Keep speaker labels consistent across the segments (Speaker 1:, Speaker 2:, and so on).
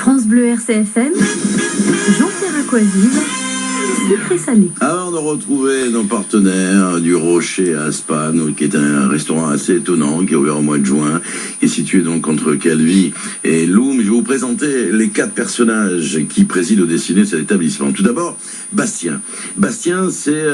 Speaker 1: France Bleu RCFM, Jean-Pierre Aquavive, sucré salé.
Speaker 2: Avant de retrouver nos partenaires du Rocher à Haspan, qui est un restaurant assez étonnant, qui est ouvert au mois de juin, qui est situé donc entre Calvi et Loum, je vais vous présenter les 4 personnages qui président aux destinées de cet établissement. Tout d'abord, Bastien. Bastien, c'est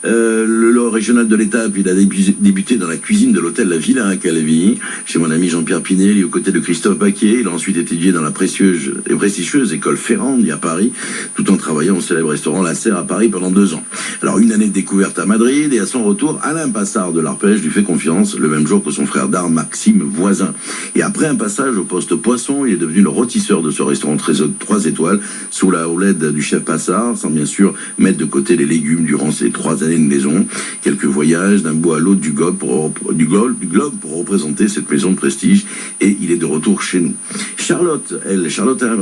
Speaker 2: le régional de l'étape. Il a débuté dans la cuisine de l'hôtel La Villa à Calvi, chez mon ami Jean-Pierre Pinel, aux côtés de Christophe Baquier. Il a ensuite étudié dans la prestigieuse école Ferrandi à Paris, tout en travaillant au célèbre restaurant La Serre à Paris pendant 2 ans. Alors, une année de découverte à Madrid, et à son retour, Alain Passard de l'Arpège lui fait confiance le même jour que son frère d'armes Maxime Voisin. Et après un passage au poste poisson, il est devenu le rôtisseur de ce restaurant 3 étoiles, sous la houlette du chef Passard, sans bien sûr mettre de côté les légumes durant ces 3 années de maison. Quelques voyages d'un bout à l'autre du globe pour représenter cette maison de prestige, et il est de retour chez nous. Charlotte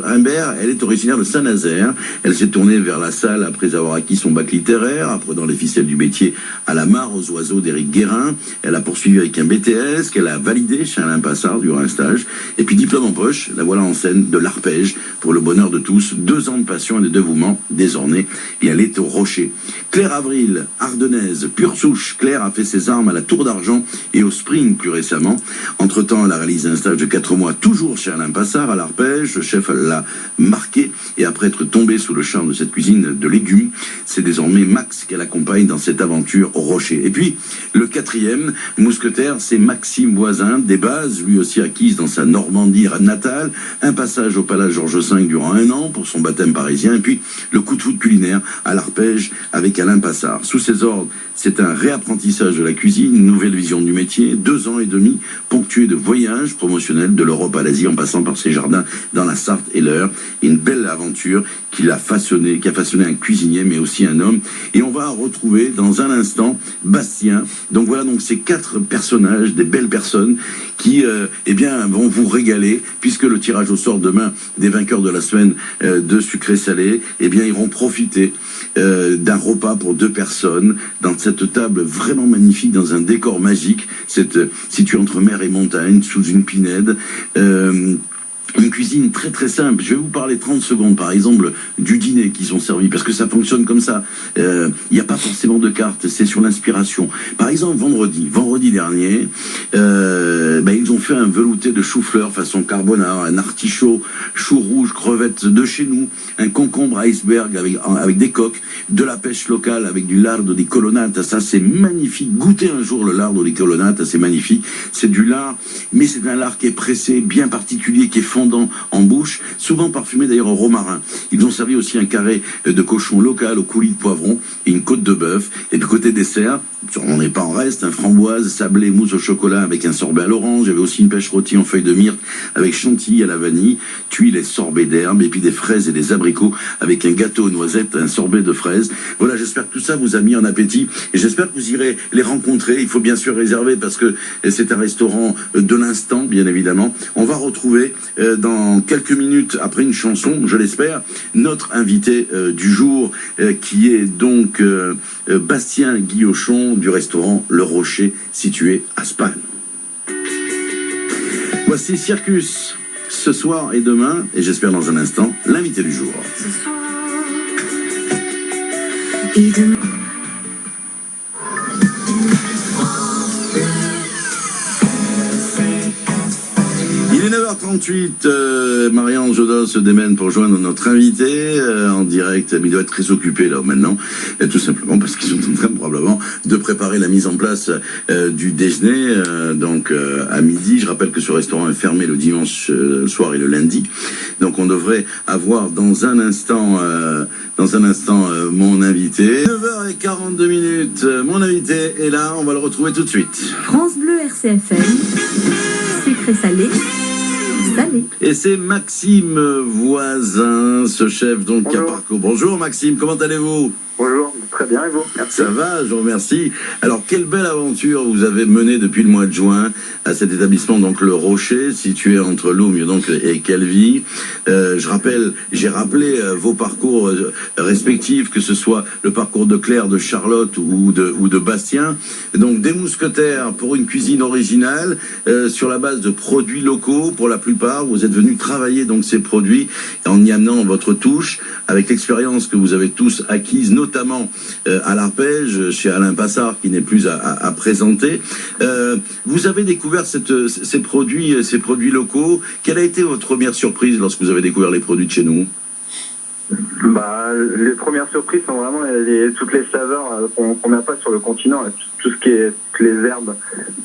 Speaker 2: Imbert, elle est originaire de Saint-Nazaire. Elle s'est tournée vers la salle après avoir acquis son bac littéraire, apprenant les ficelles du métier à la mare aux oiseaux d'Éric Guérin. Elle a poursuivi avec un BTS qu'elle a validé chez Alain Passard durant un stage. Et puis diplôme en poche, la voilà en scène de l'Arpège pour le bonheur de tous. 2 ans de passion et de dévouement désormais. Et elle est au Rocher. Claire Avril, ardennaise, pure souche. Claire a fait ses armes à la Tour d'Argent et au Spring plus récemment. Entre-temps, elle a réalisé un stage de 4 mois, toujours chez Alain Passard à l'Arpège. Le chef l'a marqué, et après être tombé sous le charme de cette cuisine de légumes, c'est désormais Max qu'elle accompagne dans cette aventure au Rocher. Et puis, le 4e mousquetaire, c'est Maxime Voisin, des bases, lui aussi acquises dans sa Normandie natale, un passage au Palace Georges V durant 1 an pour son baptême parisien, et puis le coup de foudre culinaire à l'Arpège avec Alain Passard. Sous ses ordres, c'est un réapprentissage de la cuisine, une nouvelle vision du métier, 2 ans et demi, ponctués de voyages promotionnels de l'Europe à l'Asie, en passant par ses jardins dans la Sarthe et l'Eure. Une belle aventure qui a façonné un cuisinier, mais aussi un homme. Et on va retrouver dans un instant Bastien. Donc voilà, donc ces 4 personnages, des belles personnes qui vont vous régaler, puisque le tirage au sort demain des vainqueurs de la semaine de sucré salé, iront profiter d'un repas pour 2 personnes dans cette table vraiment magnifique, dans un décor magique, situé entre mer et montagne, sous une pinède. Une cuisine très très simple. Je vais vous parler 30 secondes par exemple du dîner qu'ils ont servi, parce que ça fonctionne comme ça. Il n'y a pas forcément de carte, c'est sur l'inspiration. Par exemple, vendredi dernier, ils ont fait un velouté de chou-fleur façon carbonara, un artichaut, chou rouge, crevettes de chez nous, un concombre iceberg avec des coques, de la pêche locale avec du lardo di colonnata. Ça c'est magnifique. Goûtez un jour le lardo di colonnata, c'est magnifique. C'est du lard, mais c'est un lard qui est pressé, bien particulier, qui est fondant en bouche, souvent parfumé d'ailleurs au romarin. Ils ont servi aussi un carré de cochon local au coulis de poivron et une côte de bœuf. Et puis côté dessert, on n'est pas en reste, un framboise, sablé, mousse au chocolat avec un sorbet à l'orange. Il y avait aussi une pêche rôtie en feuilles de myrte avec chantilly à la vanille, tuiles et sorbet d'herbe, et puis des fraises et des abricots avec un gâteau aux noisettes, un sorbet de fraises. Voilà, j'espère que tout ça vous a mis en appétit, et j'espère que vous irez les rencontrer. Il faut bien sûr réserver, parce que c'est un restaurant de l'instant, bien évidemment. On va retrouver dans quelques minutes, après une chanson, je l'espère, notre invité du jour, qui est donc Bastien Guillochon du restaurant Le Rocher, situé à Haspan. Voici Circus, ce soir et demain, et j'espère dans un instant, l'invité du jour.
Speaker 1: Ce soir et demain.
Speaker 2: Il est 9h38, Marianne Jodos se démène pour joindre notre invité en direct, mais il doit être très occupé là maintenant, tout simplement parce qu'ils sont en train probablement de préparer la mise en place du déjeuner, à midi. Je rappelle que ce restaurant est fermé le dimanche soir et le lundi, donc on devrait avoir dans un instant mon invité. 9h42, mon invité est là, on va le retrouver tout de suite.
Speaker 1: France Bleu RCFM, sucré salé.
Speaker 2: Et c'est Maxime Voisin, ce chef donc à parcours. Bonjour Maxime, comment allez-vous?
Speaker 3: Bonjour, très bien et vous? Merci.
Speaker 2: Ça va, je vous remercie. Alors, quelle belle aventure vous avez menée depuis le mois de juin à cet établissement, donc le Rocher, situé entre Loum et Calvi. J'ai rappelé vos parcours respectifs, que ce soit le parcours de Claire, de Charlotte ou de Bastien. Donc des mousquetaires pour une cuisine originale sur la base de produits locaux pour la plupart. Vous êtes venus travailler donc ces produits en y amenant votre touche avec l'expérience que vous avez tous acquise, notamment à l'arpège chez Alain Passard qui n'est plus à présenter. Vous avez découvert ces produits locaux. Quelle a été votre première surprise lorsque vous avez découvert les produits de chez nous?
Speaker 3: Les premières surprises sont vraiment toutes les saveurs qu'on n'a pas sur le continent, tout ce qui est toutes les herbes.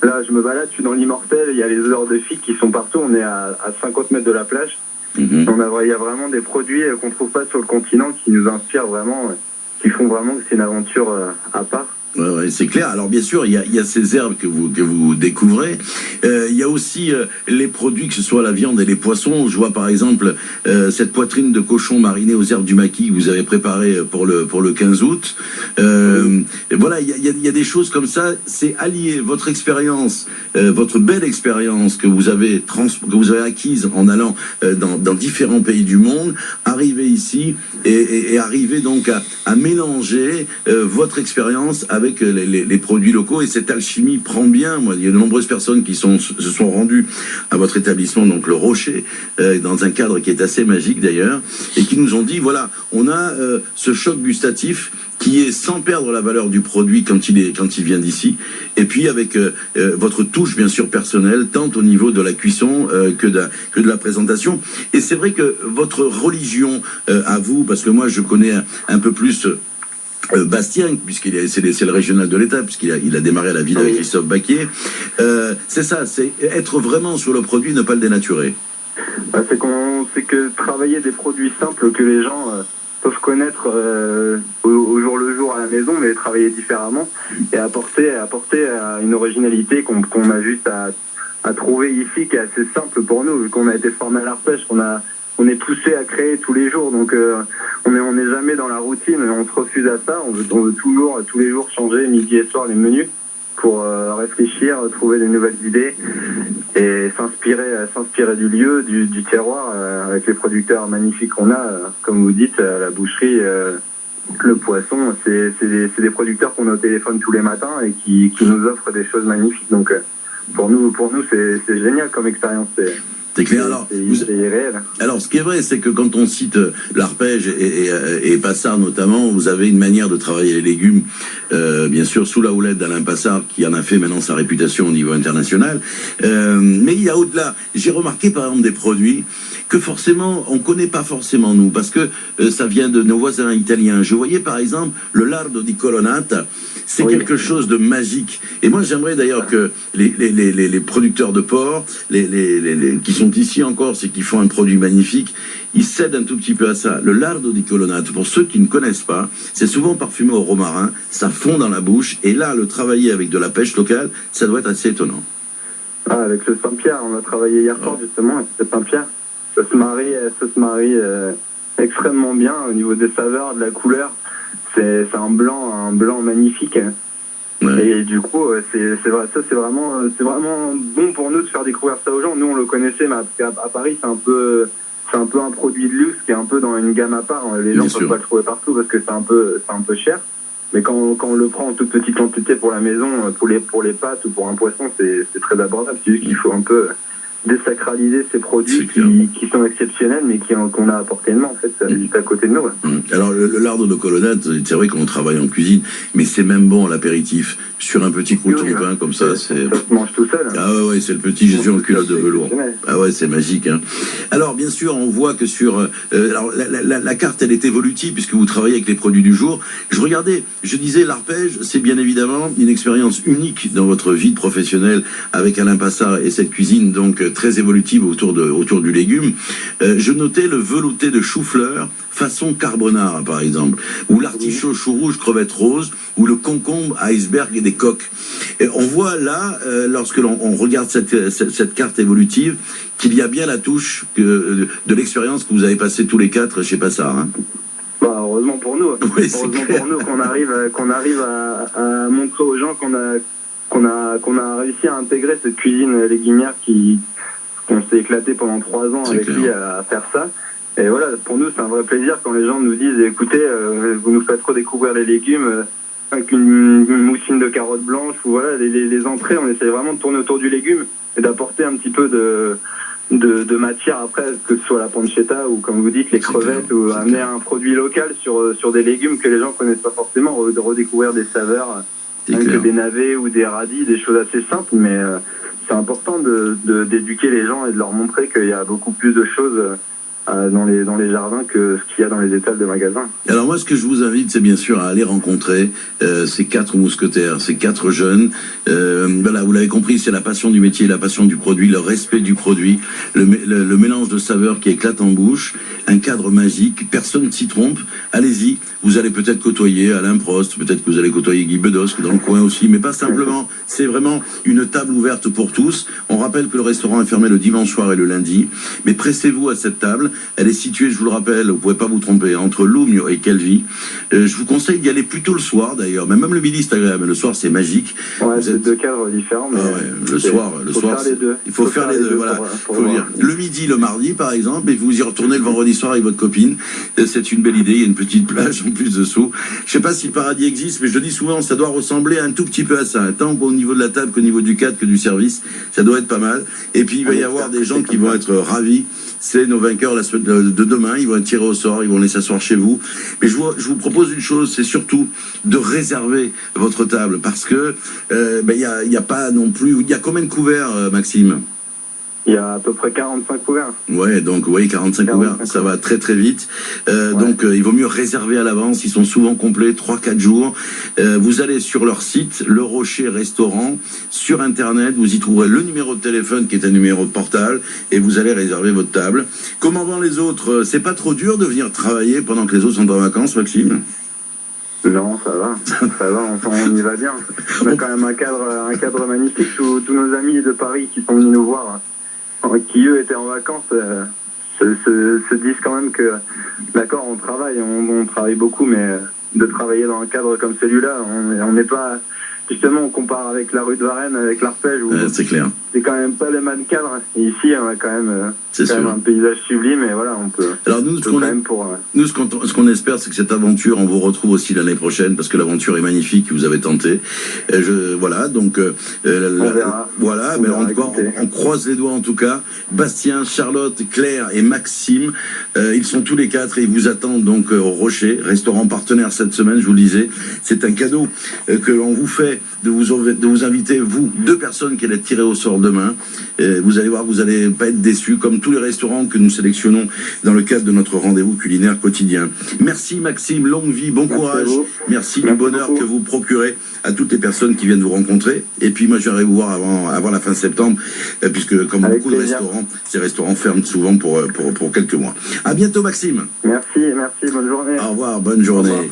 Speaker 3: Là, je me balade, je suis dans l'Immortel, il y a les odeurs de figue qui sont partout, on est à 50 mètres de la plage. Il y a vraiment des produits qu'on ne trouve pas sur le continent qui nous inspirent vraiment, qui font vraiment que c'est une aventure à part.
Speaker 2: Ouais, c'est clair. Alors bien sûr, il y a ces herbes que vous découvrez. Il y a aussi les produits, que ce soit la viande et les poissons. Je vois par exemple cette poitrine de cochon marinée aux herbes du maquis que vous avez préparée pour le 15 août. Et voilà, il y a des choses comme ça. C'est allier votre expérience, votre belle expérience que vous avez acquise en allant dans différents pays du monde, arriver ici et arriver donc à mélanger votre expérience avec les produits locaux, et cette alchimie prend bien. Moi, il y a de nombreuses personnes qui se sont rendues à votre établissement, donc le Rocher, dans un cadre qui est assez magique d'ailleurs, et qui nous ont dit, voilà, on a ce choc gustatif qui est sans perdre la valeur du produit quand il vient d'ici, et puis avec votre touche bien sûr personnelle, tant au niveau de la cuisson que de la présentation. Et c'est vrai que votre religion à vous, parce que moi je connais un peu plus Bastien, c'est le régional de l'État, puisqu'il a démarré à la ville avec Christophe Baquier. C'est ça, c'est être vraiment sur le produit, ne pas le dénaturer.
Speaker 3: C'est que travailler des produits simples que les gens peuvent connaître au jour le jour à la maison, mais travailler différemment et apporter une originalité qu'on a juste à trouver ici, qui est assez simple pour nous, vu qu'on a été formé à l'arpège, on est poussé à créer tous les jours, donc on n'est jamais dans la routine, on se refuse à ça, on veut toujours, tous les jours, changer midi et soir les menus pour réfléchir, trouver des nouvelles idées et s'inspirer du lieu, du terroir, avec les producteurs magnifiques qu'on a, comme vous dites, la boucherie, le poisson, c'est des producteurs qu'on a au téléphone tous les matins et qui nous offrent des choses magnifiques, donc pour nous c'est génial comme expérience.
Speaker 2: C'est clair. Alors, ce qui est vrai, c'est que quand on cite l'arpège et Passard notamment, vous avez une manière de travailler les légumes, bien sûr, sous la houlette d'Alain Passard, qui en a fait maintenant sa réputation au niveau international. Mais il y a au-delà. J'ai remarqué, par exemple, des produits que forcément, on connaît pas forcément nous, parce que ça vient de nos voisins italiens. Je voyais, par exemple, le lardo di colonnata. C'est quelque chose de magique. Et moi, j'aimerais d'ailleurs que les producteurs de porc, qui sont ici en Corse et qui font un produit magnifique, ils cèdent un tout petit peu à ça. Le lardo di colonnata, pour ceux qui ne connaissent pas, c'est souvent parfumé au romarin, ça fond dans la bouche, et là, le travailler avec de la pêche locale, ça doit être assez étonnant.
Speaker 3: Avec le Saint-Pierre, on a travaillé hier soir justement avec le Saint-Pierre. Ça se marie extrêmement bien au niveau des saveurs, de la couleur. C'est un blanc magnifique. Ouais. Et du coup, c'est vraiment bon pour nous de faire découvrir ça aux gens. Nous, on le connaissait, mais à Paris, c'est un peu un produit de luxe qui est un peu dans une gamme à part. Les gens ne peuvent pas le trouver partout parce que c'est un peu cher. Mais quand on le prend en toute petite quantité pour la maison, pour les pâtes ou pour un poisson, c'est très abordable. C'est juste qu'il faut un peu désacraliser ces produits qui sont exceptionnels, mais qu'on a à portée de main, en fait, juste à côté de nous. Ouais.
Speaker 2: Alors, le lardo de colonnade, c'est vrai qu'on travaille en cuisine, mais c'est même bon à l'apéritif. Sur un petit crouton de pain, comme ça, c'est...
Speaker 3: Ça se mange tout seul. Hein.
Speaker 2: Ah ouais, c'est le petit Jésus en culotte de velours. Ah ouais, c'est magique. Hein. Alors, bien sûr, on voit que sur... alors, la carte, elle est évolutive, puisque vous travaillez avec les produits du jour. Je disais, l'arpège, c'est bien évidemment une expérience unique dans votre vie professionnelle avec Alain Passard et cette cuisine, donc, très évolutive autour du légume. Je notais le velouté de chou-fleur, façon carbonara, par exemple, ou l'artichaut chou rouge crevette rose, ou le concombre iceberg et des coques. Et on voit là, lorsque l'on regarde cette carte évolutive, qu'il y a bien la touche de l'expérience que vous avez passée tous les quatre chez Passard. Hein.
Speaker 3: Heureusement pour nous.
Speaker 2: Oui,
Speaker 3: heureusement pour nous qu'on arrive à montrer aux gens qu'on a réussi à intégrer cette cuisine légumière qu'on s'est éclaté pendant 3 ans avec lui à faire ça. Et voilà, pour nous, c'est un vrai plaisir quand les gens nous disent, écoutez, vous nous faites redécouvrir les légumes avec une moussine de carottes blanches, ou voilà, les entrées, on essaie vraiment de tourner autour du légume et d'apporter un petit peu de matière après, que ce soit la pancetta ou comme vous dites les crevettes, ou amener un produit local sur des légumes que les gens connaissent pas forcément, de redécouvrir des saveurs, même que des navets ou des radis, des choses assez simples, mais c'est important d'éduquer les gens et de leur montrer qu'il y a beaucoup plus de choses dans les jardins que ce qu'il y a dans les étals de magasins.
Speaker 2: Alors moi, ce que je vous invite, c'est bien sûr à aller rencontrer ces 4 mousquetaires, ces 4 jeunes. Voilà, vous l'avez compris, c'est la passion du métier, la passion du produit, le respect du produit, le mélange de saveurs qui éclate en bouche, un cadre magique, personne ne s'y trompe. Allez-y, vous allez peut-être côtoyer Alain Prost, peut-être que vous allez côtoyer Guy Bedos, dans le coin aussi, mais pas simplement. C'est vraiment une table ouverte pour tous. On rappelle que le restaurant est fermé le dimanche soir et le lundi, mais pressez-vous à cette table. Elle est située, je vous le rappelle, vous ne pouvez pas vous tromper, entre Lougnes et Calvi. Je vous conseille d'y aller plutôt le soir d'ailleurs, mais même le midi c'est agréable, mais le soir c'est magique.
Speaker 3: Ouais, c'est 2 cadres différents, mais
Speaker 2: le soir, il faut faire les deux. Voilà. Faut dire. Le midi, le mardi par exemple, et vous y retournez le vendredi soir avec votre copine. C'est une belle idée, il y a une petite plage en plus dessous. Je sais pas si Paradis existe, mais je le dis souvent, ça doit ressembler un tout petit peu à ça. Tant qu'au niveau de la table, qu'au niveau du cadre, que du service, ça doit être pas mal. Et puis il va y avoir des gens qui vont être ravis. C'est nos vainqueurs la semaine de demain, ils vont être tirés au sort, ils vont les s'asseoir chez vous. Mais je vous propose une chose, c'est surtout de réserver votre table, parce que y a pas non plus. Il y a combien de couverts, Maxime?
Speaker 3: Il y a à peu près 45 couverts.
Speaker 2: Ouais, donc oui, 45 couverts, ça va très très vite. Donc il vaut mieux réserver à l'avance, ils sont souvent complets, 3-4 jours. Vous allez sur leur site, Le Rocher Restaurant, sur Internet, vous y trouverez le numéro de téléphone qui est un numéro de portable, et vous allez réserver votre table. Comment vont les autres? C'est pas trop dur de venir travailler pendant que les autres sont en vacances, Maxime?
Speaker 3: Non, ça va, on y va bien. On a quand même un cadre magnifique. Tous nos amis de Paris qui sont venus nous voir, qui eux étaient en vacances, se disent quand même que, d'accord, on travaille beaucoup, mais de travailler dans un cadre comme celui-là, on n'est pas... Justement, on compare avec la rue de Varennes, avec l'Arpège, où
Speaker 2: c'est clair.
Speaker 3: C'est quand même pas le même cadre. Et ici, on a quand même un paysage sublime, et voilà, on peut.
Speaker 2: Alors nous, ce qu'on espère, c'est que cette aventure, on vous retrouve aussi l'année prochaine, parce que l'aventure est magnifique, que vous avez tenté. Voilà, donc
Speaker 3: on verra.
Speaker 2: Voilà, mais on croise les doigts en tout cas. Bastien, Charlotte, Claire et Maxime, ils sont tous les 4 et ils vous attendent donc au Rocher, restaurant partenaire cette semaine. Je vous le disais, c'est un cadeau que l'on vous fait de vous inviter, vous, 2 personnes qui allaient être tirées au sort demain. Vous allez voir, vous n'allez pas être déçus, comme tous les restaurants que nous sélectionnons dans le cadre de notre rendez-vous culinaire quotidien. Merci Maxime, longue vie, bon courage. Merci du bonheur que vous procurez à toutes les personnes qui viennent vous rencontrer. Et puis moi, j'irai vous voir avant la fin septembre, puisque comme beaucoup de restaurants, ces restaurants ferment souvent pour quelques mois. À bientôt Maxime.
Speaker 3: Merci, bonne journée.
Speaker 2: Au revoir, bonne journée. Au revoir.